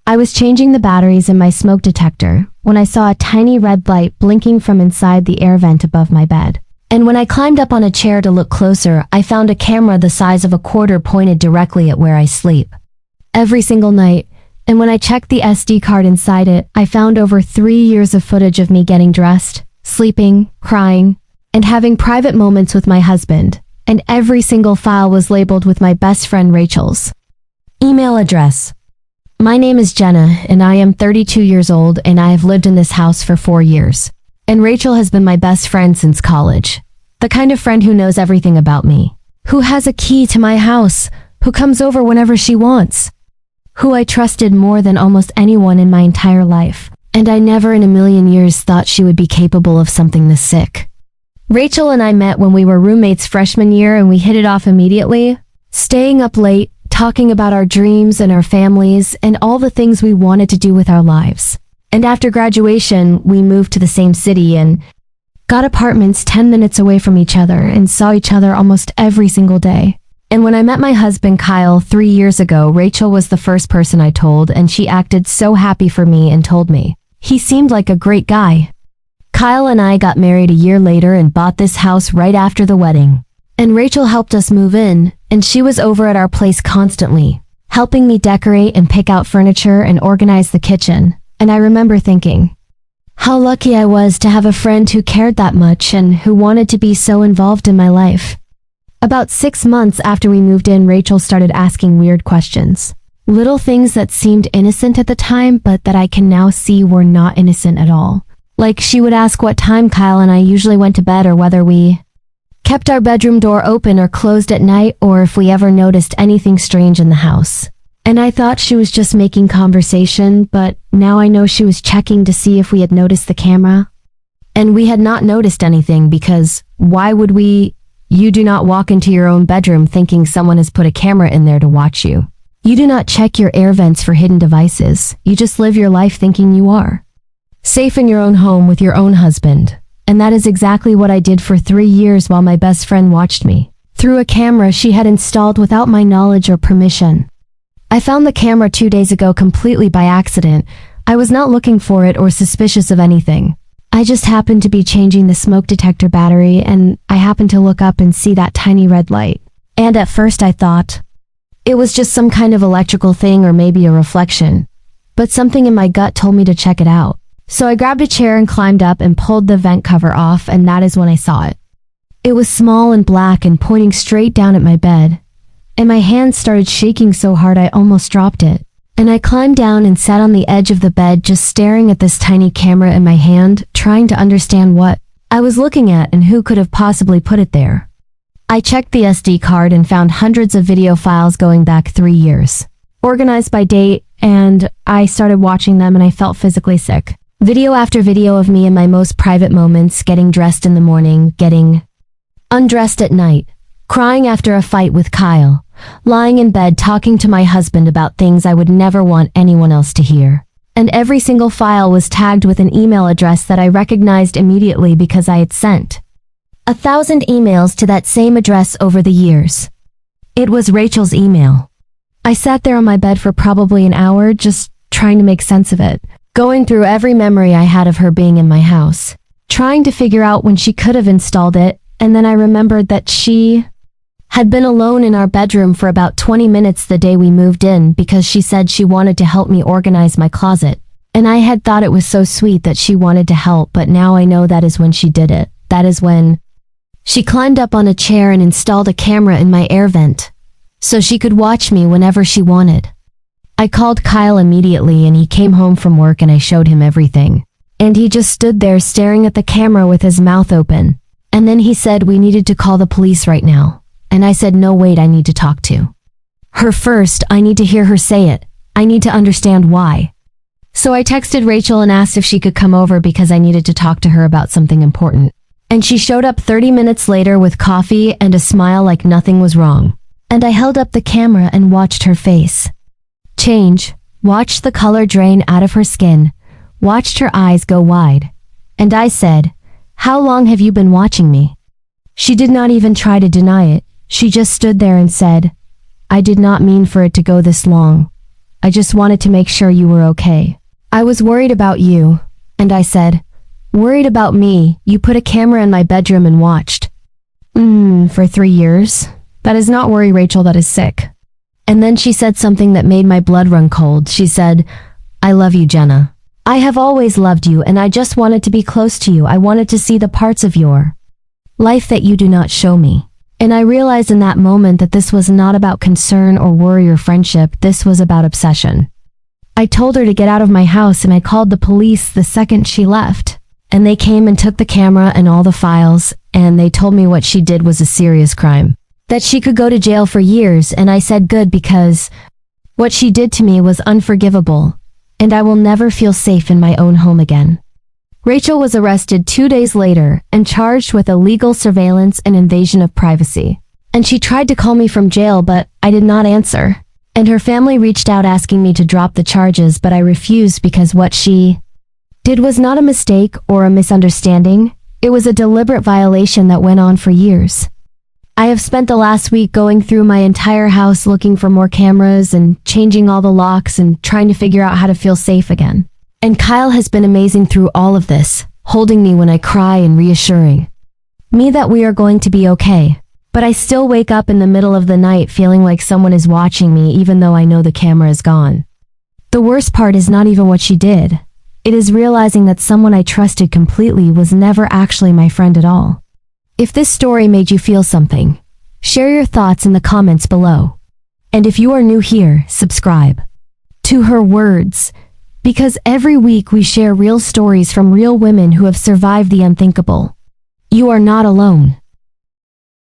I was changing the batteries in my smoke detector when I saw a tiny red light blinking from inside the air vent above my bed. And when I climbed up on a chair to look closer, I found a camera the size of a quarter pointed directly at where I sleep. Every single night, and when I checked the SD card inside it, I found over 3 years of footage of me getting dressed, sleeping, crying, and having private moments with my husband, and every single file was labeled with my best friend Rachel's email address. My name is Jenna, and I am 32 years old, and I have lived in this house for 4 years. And Rachel has been my best friend since college. The kind of friend who knows everything about me, who has a key to my house, who comes over whenever she wants, who I trusted more than almost anyone in my entire life. And I never in a million years thought she would be capable of something this sick. Rachel and I met when we were roommates freshman year, and we hit it off immediately, staying up late, talking about our dreams and our families and all the things we wanted to do with our lives. And after graduation, we moved to the same city and got apartments 10 minutes away from each other and saw each other almost every single day. And when I met my husband Kyle 3 years ago, Rachel was the first person I told, and she acted so happy for me and told me. He seemed like a great guy. Kyle and I got married a year later and bought this house right after the wedding. And Rachel helped us move in, and she was over at our place constantly, helping me decorate and pick out furniture and organize the kitchen. And I remember thinking, how lucky I was to have a friend who cared that much and who wanted to be so involved in my life. About 6 months after we moved in, Rachel started asking weird questions. Little things that seemed innocent at the time, but that I can now see were not innocent at all. Like she would ask what time Kyle and I usually went to bed, or whether we kept our bedroom door open or closed at night, or if we ever noticed anything strange in the house. And I thought she was just making conversation, but now I know she was checking to see if we had noticed the camera. And we had not noticed anything, because why would we? You do not walk into your own bedroom thinking someone has put a camera in there to watch you. You do not check your air vents for hidden devices. You just live your life thinking you are safe in your own home with your own husband. And that is exactly what I did for 3 years while my best friend watched me through a camera she had installed without my knowledge or permission. I found the camera 2 days ago completely by accident. I was not looking for it or suspicious of anything. I just happened to be changing the smoke detector battery, and I happened to look up and see that tiny red light. And at first I thought it was just some kind of electrical thing or maybe a reflection. But something in my gut told me to check it out. So I grabbed a chair and climbed up and pulled the vent cover off, and that is when I saw it. It was small and black and pointing straight down at my bed. And my hand started shaking so hard I almost dropped it. And I climbed down and sat on the edge of the bed, just staring at this tiny camera in my hand, trying to understand what I was looking at and who could have possibly put it there. I checked the SD card and found hundreds of video files going back 3 years, organized by date, and I started watching them and I felt physically sick. Video after video of me in my most private moments, getting dressed in the morning, getting undressed at night, crying after a fight with Kyle, lying in bed talking to my husband about things I would never want anyone else to hear. And every single file was tagged with an email address that I recognized immediately because I had sent 1,000 emails to that same address over the years. It was Rachel's email. I sat there on my bed for probably an hour just trying to make sense of it, going through every memory I had of her being in my house, trying to figure out when she could have installed it, and then I remembered that she had been alone in our bedroom for about 20 minutes the day we moved in because she said she wanted to help me organize my closet. And I had thought it was so sweet that she wanted to help, but now I know that is when she did it. That is when she climbed up on a chair and installed a camera in my air vent so she could watch me whenever she wanted. I called Kyle immediately and he came home from work and I showed him everything. And he just stood there staring at the camera with his mouth open. And then he said we needed to call the police right now. And I said, no, wait, I need to talk to her first. I need to hear her say it. I need to understand why. So I texted Rachel and asked if she could come over because I needed to talk to her about something important. And she showed up 30 minutes later with coffee and a smile like nothing was wrong. And I held up the camera and watched her face change, watched the color drain out of her skin, watched her eyes go wide. And I said, how long have you been watching me? She did not even try to deny it. She just stood there and said, I did not mean for it to go this long. I just wanted to make sure you were okay. I was worried about you. And I said, worried about me? You put a camera in my bedroom and watched. For 3 years? That is not worry, Rachel, that is sick. And then she said something that made my blood run cold. She said, I love you, Jenna. I have always loved you and I just wanted to be close to you. I wanted to see the parts of your life that you do not show me. And I realized in that moment that this was not about concern or worry or friendship. This was about obsession. I told her to get out of my house and I called the police the second she left. And they came and took the camera and all the files, and they told me what she did was a serious crime. That she could go to jail for years, and I said good, because what she did to me was unforgivable, and I will never feel safe in my own home again. Rachel was arrested 2 days later and charged with illegal surveillance and invasion of privacy. And she tried to call me from jail, but I did not answer. And her family reached out asking me to drop the charges, but I refused because what she did was not a mistake or a misunderstanding. It was a deliberate violation that went on for years. I have spent the last week going through my entire house looking for more cameras and changing all the locks and trying to figure out how to feel safe again. And Kyle has been amazing through all of this, holding me when I cry and reassuring me that we are going to be okay. But I still wake up in the middle of the night feeling like someone is watching me even though I know the camera is gone. The worst part is not even what she did. It is realizing that someone I trusted completely was never actually my friend at all. If this story made you feel something, share your thoughts in the comments below. And if you are new here, subscribe to Her Words, because every week we share real stories from real women who have survived the unthinkable. You are not alone.